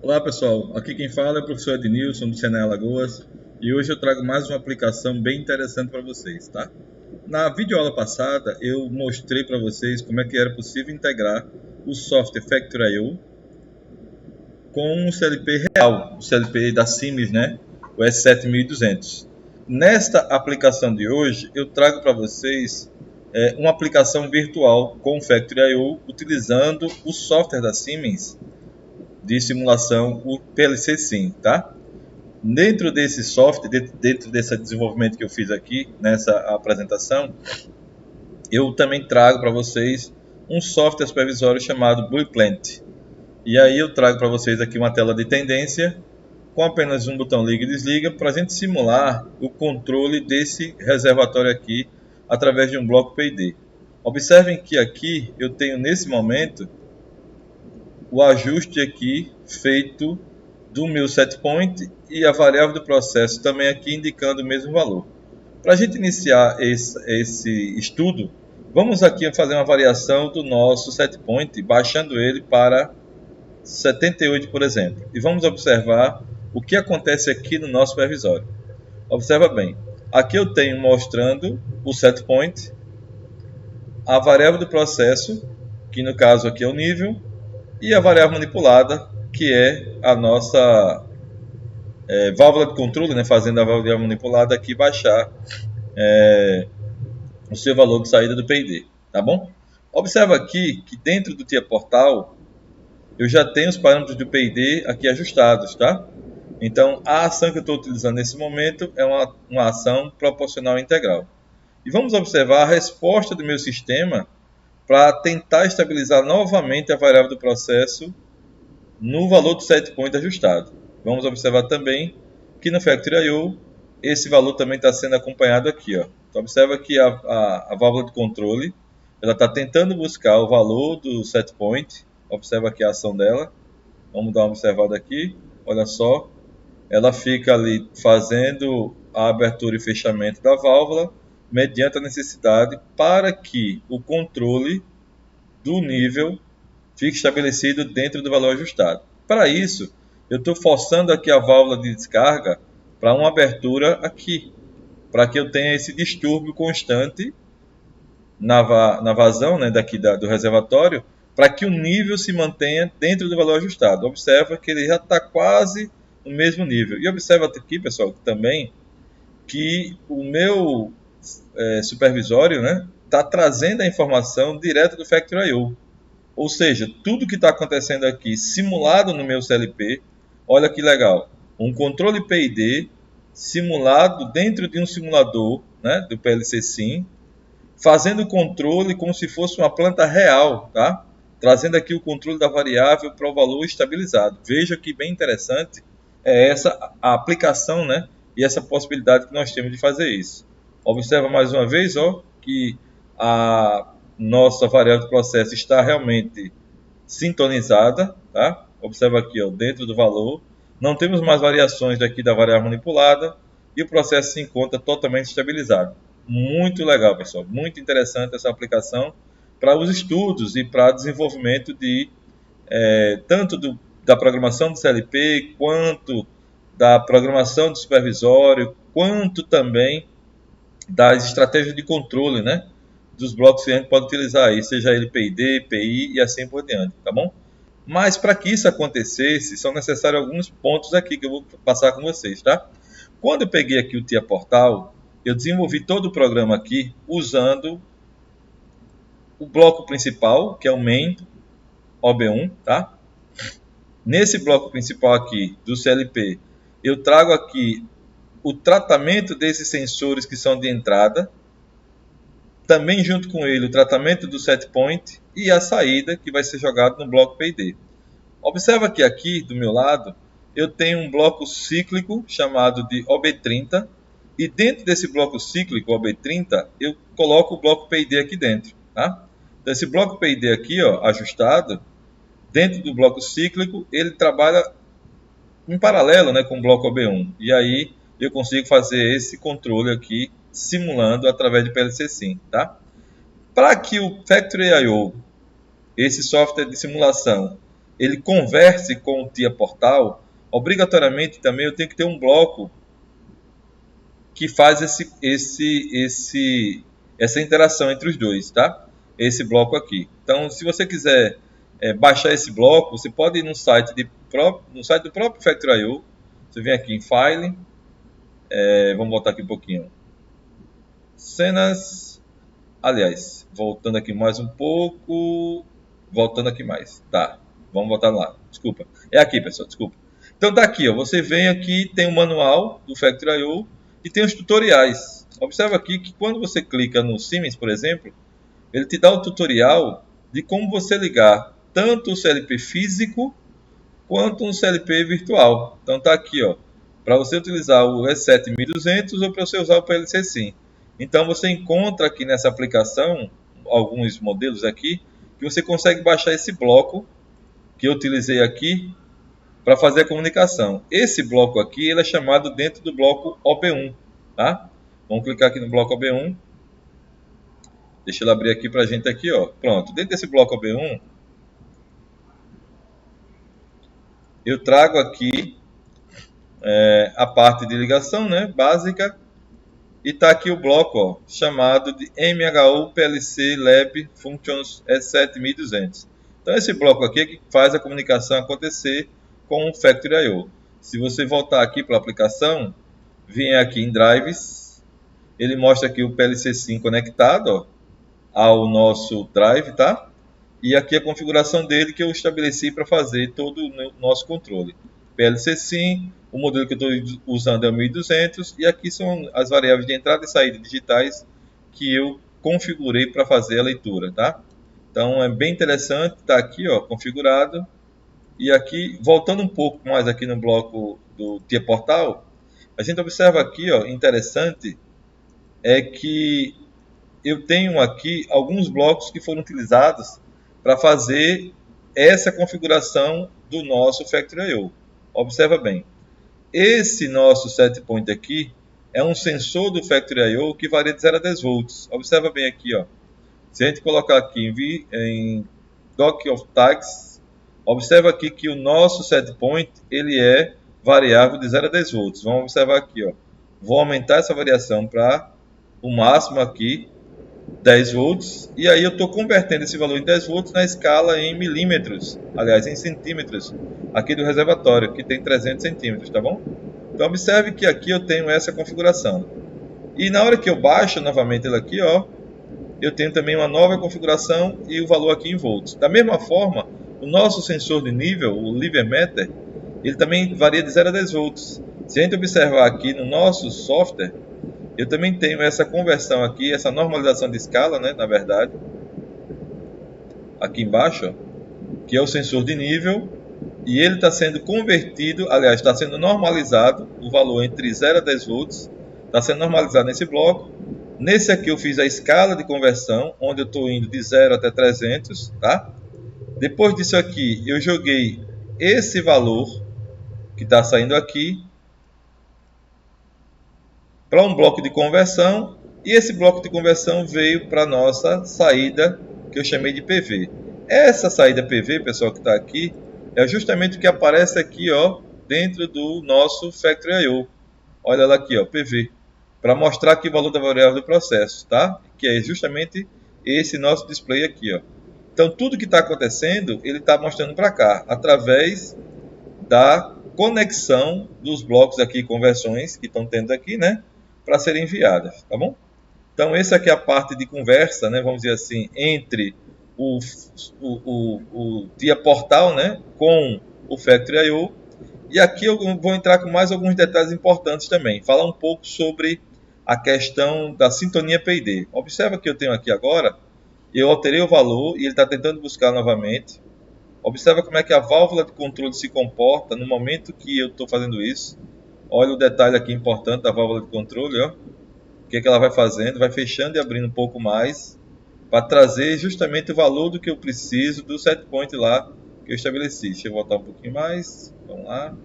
Olá pessoal, aqui quem fala é o professor Ednilson do Senai Alagoas e hoje eu trago mais uma aplicação bem interessante para vocês, tá? Na videoaula passada eu mostrei para vocês como é que era possível integrar o software Factory.io com o CLP real, o CLP da Siemens, né? O S7200. Nesta aplicação de hoje eu trago para vocês uma aplicação virtual com o Factory.io utilizando o software da Siemens de simulação, o PLC Sim, tá? Dentro desse software, dentro desse desenvolvimento que eu fiz aqui, nessa apresentação, eu também trago para vocês um software supervisório chamado Blueplant. E aí eu trago para vocês aqui uma tela de tendência, com apenas um botão liga e desliga, para a gente simular o controle desse reservatório aqui, através de um bloco PID. Observem que aqui eu tenho nesse momento o ajuste aqui feito do meu setpoint e a variável do processo também aqui indicando o mesmo valor. Para a gente iniciar esse estudo, vamos aqui fazer uma variação do nosso setpoint, baixando ele para 78, por exemplo. E vamos observar o que acontece aqui no nosso supervisório. Observa bem, aqui eu tenho mostrando o setpoint, a variável do processo, que no caso aqui é o nível, e a variável manipulada, que é a nossa válvula de controle, né, fazendo a válvula manipulada aqui baixar o seu valor de saída do PID, tá bom? Observa aqui que dentro do TIA Portal eu já tenho os parâmetros do PID aqui ajustados, tá? Então a ação que eu estou utilizando nesse momento é uma ação proporcional integral. E vamos observar a resposta do meu sistema para tentar estabilizar novamente a variável do processo no valor do setpoint ajustado. Vamos observar também que no Factory.io esse valor também está sendo acompanhado aqui. Ó. Então observa que a válvula de controle ela está tentando buscar o valor do setpoint. Observa aqui a ação dela. Vamos dar uma observada aqui. Olha só, ela fica ali fazendo a abertura e fechamento da válvula mediante a necessidade para que o controle do nível fique estabelecido dentro do valor ajustado. Para isso, eu estou forçando aqui a válvula de descarga para uma abertura aqui, para que eu tenha esse distúrbio constante na vazão, né, daqui do reservatório, para que o nível se mantenha dentro do valor ajustado. Observa que ele já está quase no mesmo nível. E observa aqui, pessoal, também que o meu supervisório está trazendo a informação direto do Factory.io. Ou seja, tudo que está acontecendo aqui simulado no meu CLP, olha que legal, um controle PID simulado dentro de um simulador, né, do PLC Sim, fazendo o controle como se fosse uma planta real, tá? Trazendo aqui o controle da variável para o valor estabilizado. Veja que bem interessante é essa a aplicação, né, e essa possibilidade que nós temos de fazer isso. Observa mais uma vez, ó, que a nossa variável de processo está realmente sintonizada, tá? Observa aqui, ó, dentro do valor. Não temos mais variações daqui da variável manipulada e o processo se encontra totalmente estabilizado. Muito legal, pessoal. Muito interessante essa aplicação para os estudos e para desenvolvimento de tanto da programação do CLP, quanto da programação do supervisório, quanto também das estratégias de controle, né, dos blocos que a gente pode utilizar aí, seja ele PID, PI e assim por diante, tá bom? Mas para que isso acontecesse, são necessários alguns pontos aqui que eu vou passar com vocês, tá? Quando eu peguei aqui o TIA Portal, eu desenvolvi todo o programa aqui usando o bloco principal, que é o main OB1, tá? Nesse bloco principal aqui do CLP, eu trago aqui o tratamento desses sensores que são de entrada, também junto com ele o tratamento do setpoint e a saída que vai ser jogado no bloco PID. Observa que aqui do meu lado eu tenho um bloco cíclico chamado de OB30 e dentro desse bloco cíclico OB30 eu coloco o bloco PID aqui dentro. Tá? Então, esse bloco PID aqui, ó, ajustado, dentro do bloco cíclico ele trabalha em paralelo, né, com o bloco OB1 e aí eu consigo fazer esse controle aqui simulando através de PLC Sim. Tá? Para que o Factory.io, esse software de simulação, ele converse com o TIA Portal, obrigatoriamente também eu tenho que ter um bloco que faz essa interação entre os dois, tá? Esse bloco aqui. Então, se você quiser baixar esse bloco, você pode ir no site do próprio Factory.io. Você vem aqui em File, vamos voltar aqui um pouquinho. Cenas, aliás, voltando aqui mais um pouco, voltando aqui mais, tá? Vamos voltar lá. Desculpa. É aqui, pessoal, desculpa. Então tá aqui, ó, você vem aqui, tem o manual do Factory.io e tem os tutoriais. Observa aqui que quando você clica no Siemens, por exemplo, ele te dá o tutorial de como você ligar tanto o CLP físico quanto um CLP virtual. Então tá aqui, ó, para você utilizar o E7 1200 ou para você usar o PLC Sim. Então você encontra aqui nessa aplicação alguns modelos aqui que você consegue baixar esse bloco que eu utilizei aqui para fazer a comunicação. Esse bloco aqui ele é chamado dentro do bloco OB1, tá? Vamos clicar aqui no bloco OB1. Deixa eu abrir aqui para a gente aqui, ó. Pronto. Dentro desse bloco OB1, eu trago aqui a parte de ligação, né, básica, e está aqui o bloco, ó, chamado de MHU PLC Lab Functions E7 1200. Então esse bloco aqui é que faz a comunicação acontecer com o Factory.io. Se você voltar aqui para a aplicação, vem aqui em Drives, ele mostra aqui o PLC Sim conectado, ó, ao nosso drive, tá? E aqui a configuração dele que eu estabeleci para fazer todo o nosso controle. PLC Sim, o modelo que eu estou usando é o 1200 e aqui são as variáveis de entrada e saída digitais que eu configurei para fazer a leitura, tá? Então é bem interessante, está aqui, ó, configurado. E aqui, voltando um pouco mais aqui no bloco do TIA Portal, a gente observa aqui, ó, interessante, é que eu tenho aqui alguns blocos que foram utilizados para fazer essa configuração do nosso Factory.io. Observa bem, esse nosso set point aqui é um sensor do Factory.io que varia de 0 a 10 volts. Observa bem aqui, ó. Se a gente colocar aqui em Dock of Tags, observa aqui que o nosso set point ele é variável de 0 a 10 volts. Vamos observar aqui, ó. Vou aumentar essa variação para o máximo aqui, 10 volts, e aí eu estou convertendo esse valor em 10 volts na escala em milímetros, aliás, em centímetros, aqui do reservatório, que tem 300 centímetros, tá bom? Então observe que aqui eu tenho essa configuração. E na hora que eu baixo novamente ele aqui, ó, eu tenho também uma nova configuração e o valor aqui em volts. Da mesma forma, o nosso sensor de nível, o Levermeter, ele também varia de 0 a 10 volts. Se a gente observar aqui no nosso software, eu também tenho essa conversão aqui, essa normalização de escala, né, na verdade, aqui embaixo, ó, que é o sensor de nível, e ele está sendo convertido, aliás, está sendo normalizado, o valor entre 0 a 10 volts, está sendo normalizado nesse bloco. Nesse aqui eu fiz a escala de conversão, onde eu estou indo de 0 até 300, tá? Depois disso aqui, eu joguei esse valor que está saindo aqui para um bloco de conversão, e esse bloco de conversão veio para a nossa saída, que eu chamei de PV. Essa saída PV, pessoal, que está aqui, é justamente o que aparece aqui, ó, dentro do nosso Factory.io. Olha ela aqui, ó, PV, para mostrar aqui o valor da variável do processo, tá? Que é justamente esse nosso display aqui, ó. Então, tudo que está acontecendo, ele está mostrando para cá, através da conexão dos blocos aqui, conversões que estão tendo aqui, né? Para serem enviadas, tá bom? Então, essa aqui é a parte de conversa, né? Vamos dizer assim, entre o TIA Portal, né? Com o Factory.io. E aqui eu vou entrar com mais alguns detalhes importantes também. Falar um pouco sobre a questão da sintonia PID. Observa que eu tenho aqui agora, eu alterei o valor e ele está tentando buscar novamente. Observa como é que a válvula de controle se comporta no momento que eu estou fazendo isso. Olha o detalhe aqui importante da válvula de controle, ó. O que ela vai fazendo? Vai fechando e abrindo um pouco mais para trazer justamente o valor do que eu preciso do set point lá que eu estabeleci. Deixa eu voltar um pouquinho mais. Vamos lá.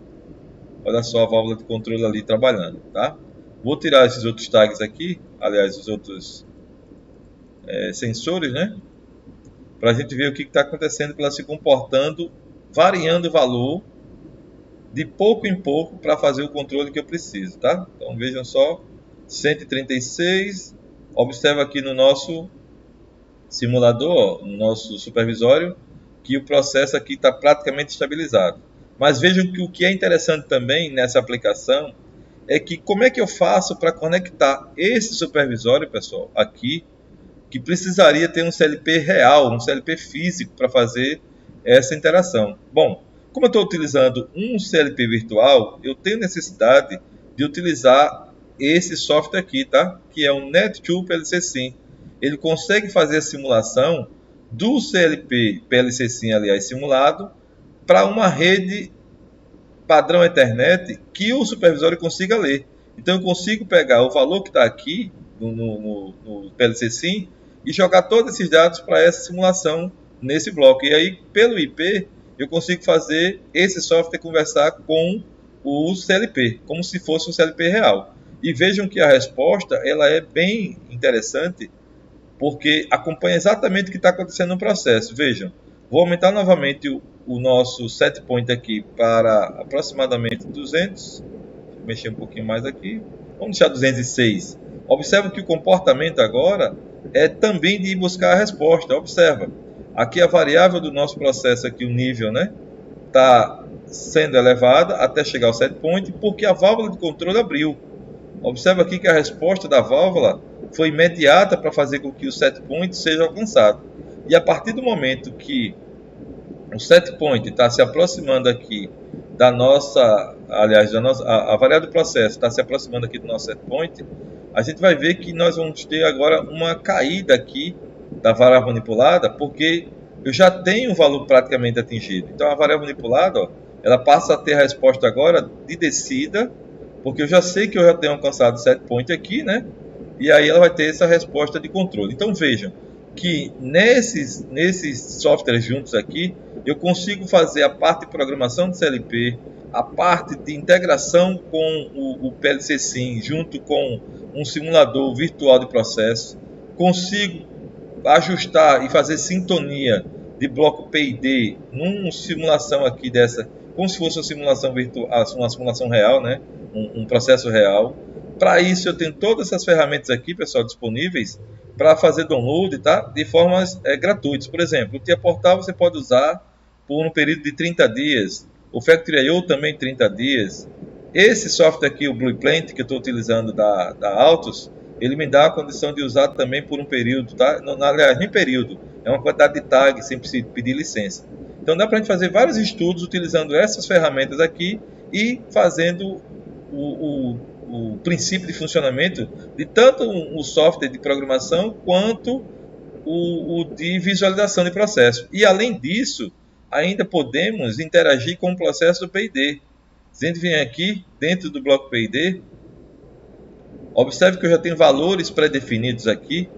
Olha só a válvula de controle ali trabalhando, tá? Vou tirar esses outros tags aqui, aliás, os outros sensores, né? Para a gente ver o que está acontecendo, para ela se comportando variando o valor de pouco em pouco para fazer o controle que eu preciso, tá? Então vejam só, 136, observa aqui no nosso simulador, no nosso supervisório, que o processo aqui está praticamente estabilizado. Mas vejam que o que é interessante também nessa aplicação é que como é que eu faço para conectar esse supervisório, pessoal, aqui, que precisaria ter um CLP real, um CLP físico para fazer essa interação. Bom, como eu estou utilizando um CLP virtual, eu tenho necessidade de utilizar esse software aqui, tá? Que é o NetTool PLC Sim. Ele consegue fazer a simulação do CLP PLC Sim, aliás, simulado, para uma rede padrão Ethernet que o supervisório consiga ler. Então eu consigo pegar o valor que está aqui no PLC Sim e jogar todos esses dados para essa simulação nesse bloco. E aí, pelo IP, eu consigo fazer esse software conversar com o CLP, como se fosse um CLP real. E vejam que a resposta ela é bem interessante, porque acompanha exatamente o que está acontecendo no processo. Vejam, vou aumentar novamente o nosso set point aqui para aproximadamente 200. Vou mexer um pouquinho mais aqui. Vamos deixar 206. Observa que o comportamento agora é também de ir buscar a resposta. Observa, aqui a variável do nosso processo, aqui, o nível, né, está sendo elevada até chegar ao set point, porque a válvula de controle abriu. Observa aqui que a resposta da válvula foi imediata para fazer com que o set point seja alcançado. E a partir do momento que o set point está se aproximando aqui da nossa, aliás, a variável do processo está se aproximando aqui do nosso set point, a gente vai ver que nós vamos ter agora uma caída aqui da variável manipulada, porque eu já tenho o valor praticamente atingido. Então a variável manipulada, ó, ela passa a ter a resposta agora de descida, porque eu já sei que eu já tenho alcançado o set point aqui, né? E aí ela vai ter essa resposta de controle. Então vejam que nesses softwares juntos aqui, eu consigo fazer a parte de programação de CLP, a parte de integração com o PLC Sim, junto com um simulador virtual de processo, consigo ajustar e fazer sintonia de bloco PID numa simulação aqui dessa, como se fosse uma simulação virtual, uma simulação real, né? Um processo real. Para isso eu tenho todas essas ferramentas aqui, pessoal, disponíveis para fazer download, tá? De formas gratuitas. Por exemplo, o Tia Portal você pode usar por um período de 30 dias. O Factory.io também 30 dias. Esse software aqui, o Blueprint, que eu estou utilizando da Altus, ele me dá a condição de usar também por um período, tá? Não, aliás, nem período. É uma quantidade de tags sem pedir licença. Então dá para a gente fazer vários estudos utilizando essas ferramentas aqui e fazendo o princípio de funcionamento de tanto o software de programação quanto o de visualização de processo. E além disso, ainda podemos interagir com o processo do PID. Se a gente vier aqui dentro do bloco PID, observe que eu já tenho valores pré-definidos aqui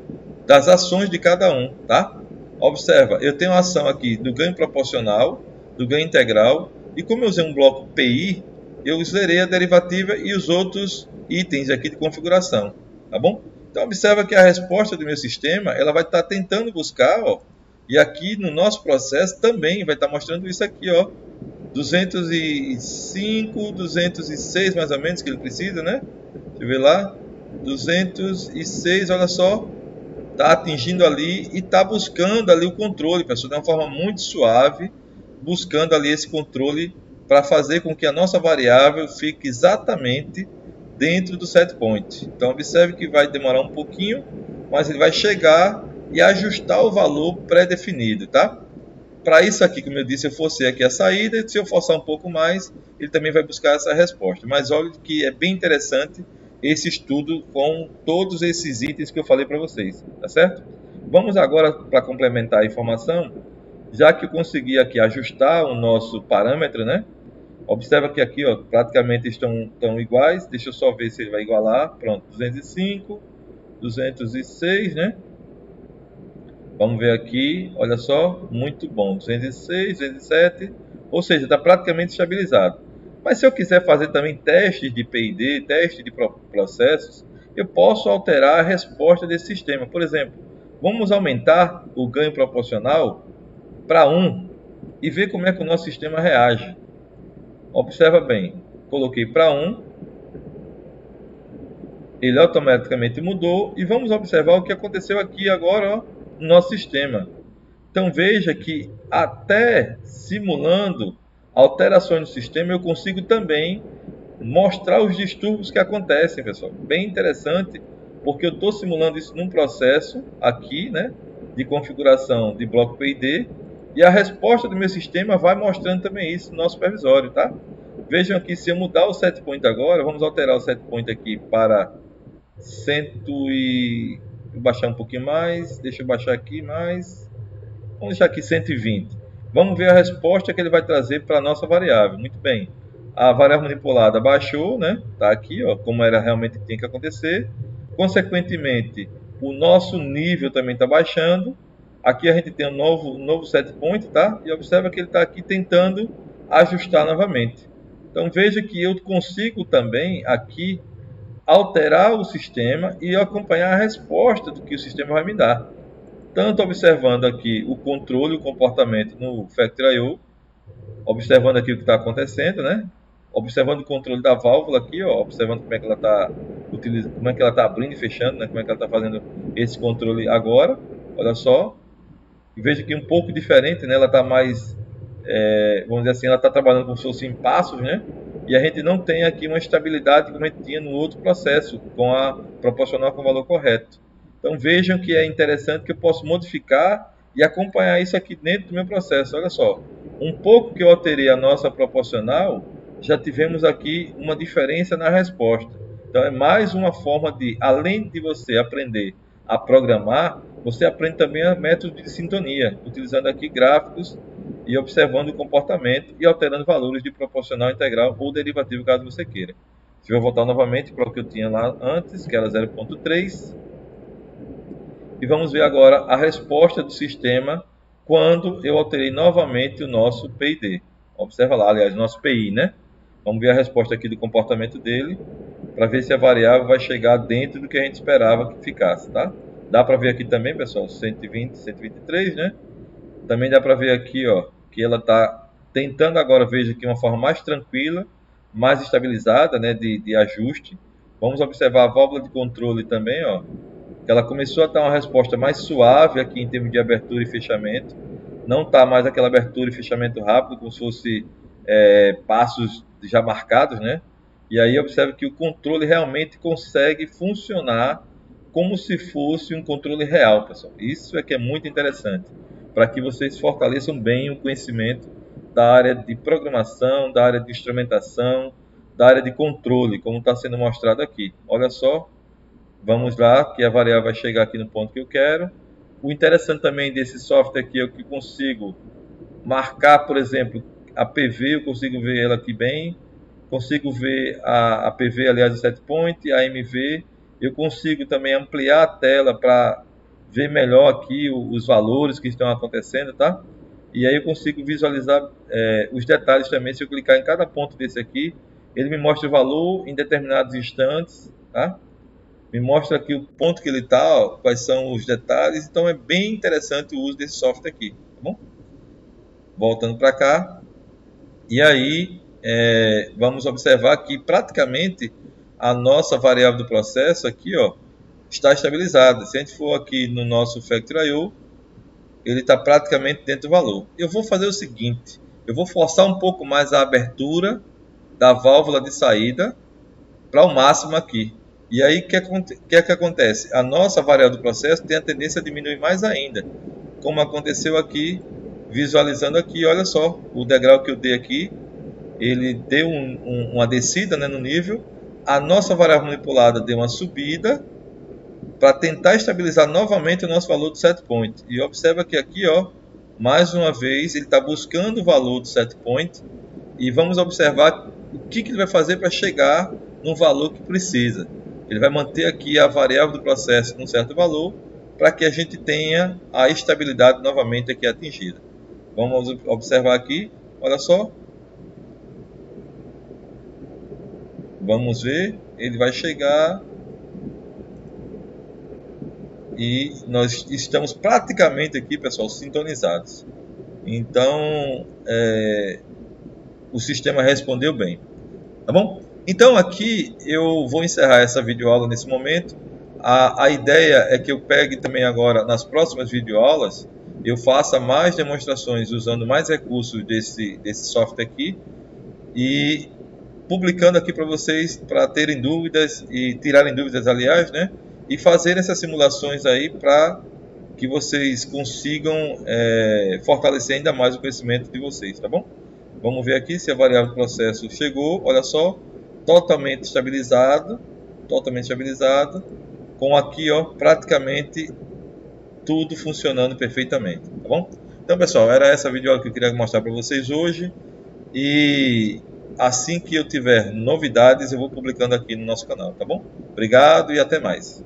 das ações de cada um, tá? Observa, eu tenho a ação aqui do ganho proporcional, do ganho integral, e como eu usei um bloco PI, eu zerei a derivativa e os outros itens aqui de configuração, tá bom? Então observa que a resposta do meu sistema, ela vai estar tentando buscar, ó, e aqui no nosso processo também vai estar mostrando isso aqui, ó, 205, 206 mais ou menos que ele precisa, né? Deixa eu ver lá, 206, olha só, está atingindo ali e está buscando ali o controle, pessoal, de uma forma muito suave, buscando ali esse controle para fazer com que a nossa variável fique exatamente dentro do set point. Então observe que vai demorar um pouquinho, mas ele vai chegar e ajustar o valor pré-definido, tá? Para isso aqui, como eu disse, eu forcei aqui a saída, e se eu forçar um pouco mais, ele também vai buscar essa resposta. Mas olha que é bem interessante esse estudo com todos esses itens que eu falei para vocês, tá certo? Vamos agora, para complementar a informação, já que eu consegui aqui ajustar o nosso parâmetro, né? Observa que aqui, ó, praticamente estão iguais. Deixa eu só ver se ele vai igualar. Pronto, 205, 206, né? Vamos ver aqui, olha só, muito bom, 206, 207, ou seja, está praticamente estabilizado. Mas se eu quiser fazer também testes de PID, testes de processos, eu posso alterar a resposta desse sistema. Por exemplo, vamos aumentar o ganho proporcional para 1. e ver como é que o nosso sistema reage. Observa bem, coloquei para 1, ele automaticamente mudou e vamos observar o que aconteceu aqui agora, ó, no nosso sistema. Então veja que até simulando alterações no sistema eu consigo também mostrar os distúrbios que acontecem, pessoal. Bem interessante, porque eu estou simulando isso num processo aqui, né, de configuração de bloco PID, e a resposta do meu sistema vai mostrando também isso no nosso supervisório, tá? Vejam aqui, se eu mudar o set point agora, vamos alterar o set point aqui para 100 e... Vou baixar um pouquinho mais, deixa eu baixar aqui mais, vamos deixar aqui 120. Vamos ver a resposta que ele vai trazer para a nossa variável. Muito bem. A variável manipulada baixou, né? Está aqui, ó, como era realmente que tinha que acontecer. Consequentemente, o nosso nível também está baixando. Aqui a gente tem um novo set point, tá? E observa que ele está aqui tentando ajustar novamente. Então veja que eu consigo também aqui alterar o sistema e acompanhar a resposta do que o sistema vai me dar. Tanto observando aqui o controle, o comportamento no Factory.io, observando aqui o que está acontecendo, né? Observando o controle da válvula aqui, ó, observando como é que ela está utilizando, como é que ela está abrindo e fechando, né? Como é que ela está fazendo esse controle agora. Olha só, e veja que um pouco diferente, né? Ela está mais, vamos dizer assim, ela está trabalhando como se fosse em passos, né? E a gente não tem aqui uma estabilidade como a gente tinha no outro processo, com a proporcional com o valor correto. Então vejam que é interessante que eu posso modificar e acompanhar isso aqui dentro do meu processo. Olha só, um pouco que eu alterei a nossa proporcional, já tivemos aqui uma diferença na resposta. Então é mais uma forma de, além de você aprender a programar, você aprende também a método de sintonia, utilizando aqui gráficos e observando o comportamento e alterando valores de proporcional integral ou derivativo, caso você queira. Se eu voltar novamente para o que eu tinha lá antes, que era 0.3, e vamos ver agora a resposta do sistema quando eu alterei novamente o nosso PID. Observa lá, aliás, o nosso PI, né? Vamos ver a resposta aqui do comportamento dele, para ver se a variável vai chegar dentro do que a gente esperava que ficasse, tá? Dá para ver aqui também, pessoal, 120, 123, né? Também dá para ver aqui, ó, que ela está tentando agora, veja aqui, uma forma mais tranquila, mais estabilizada, né, de ajuste. Vamos observar a válvula de controle também, ó, que ela começou a dar uma resposta mais suave aqui em termos de abertura e fechamento. Não está mais aquela abertura e fechamento rápido, como se fosse passos já marcados, né? E aí observa que o controle realmente consegue funcionar como se fosse um controle real, pessoal. Isso é que é muito interessante, para que vocês fortaleçam bem o conhecimento da área de programação, da área de instrumentação, da área de controle, como está sendo mostrado aqui. Olha só, vamos lá, que a variável vai chegar aqui no ponto que eu quero. O interessante também desse software aqui é que eu consigo marcar, por exemplo, a PV, eu consigo ver ela aqui bem, consigo ver a PV, aliás, o set point, a MV, eu consigo também ampliar a tela para ver melhor aqui os valores que estão acontecendo, tá? E aí eu consigo visualizar os detalhes também, se eu clicar em cada ponto desse aqui, ele me mostra o valor em determinados instantes, tá? Me mostra aqui o ponto que ele está, quais são os detalhes, então é bem interessante o uso desse software aqui, tá bom? Voltando para cá, e aí vamos observar que praticamente a nossa variável do processo aqui, ó, está estabilizada. Se a gente for aqui no nosso Factory.io, ele está praticamente dentro do valor. Eu vou fazer o seguinte, eu vou forçar um pouco mais a abertura da válvula de saída para o máximo aqui. E aí o que é que acontece? A nossa variável do processo tem a tendência a diminuir mais ainda, como aconteceu aqui, visualizando aqui, olha só, o degrau que eu dei aqui, ele deu uma descida, né, no nível, a nossa variável manipulada deu uma subida, para tentar estabilizar novamente o nosso valor do set point. E observa que aqui, ó, mais uma vez, ele está buscando o valor do set point, e vamos observar o que ele vai fazer para chegar no valor que precisa. Ele vai manter aqui a variável do processo num certo valor, para que a gente tenha a estabilidade novamente aqui atingida. Vamos observar aqui, olha só. Vamos ver, ele vai chegar e nós estamos praticamente aqui, pessoal, sintonizados. Então, o sistema respondeu bem, tá bom? Então aqui eu vou encerrar essa videoaula nesse momento. A ideia é que eu pegue também agora, nas próximas videoaulas, eu faça mais demonstrações usando mais recursos desse software aqui e publicando aqui para vocês, para terem dúvidas e tirarem dúvidas, aliás, né? E fazer essas simulações aí para que vocês consigam fortalecer ainda mais o conhecimento de vocês, tá bom? Vamos ver aqui se a variável do processo chegou, olha só, totalmente estabilizado, com aqui, ó, praticamente tudo funcionando perfeitamente, tá bom? Então, pessoal, era essa videoaula que eu queria mostrar para vocês hoje e assim que eu tiver novidades, eu vou publicando aqui no nosso canal, tá bom? Obrigado e até mais.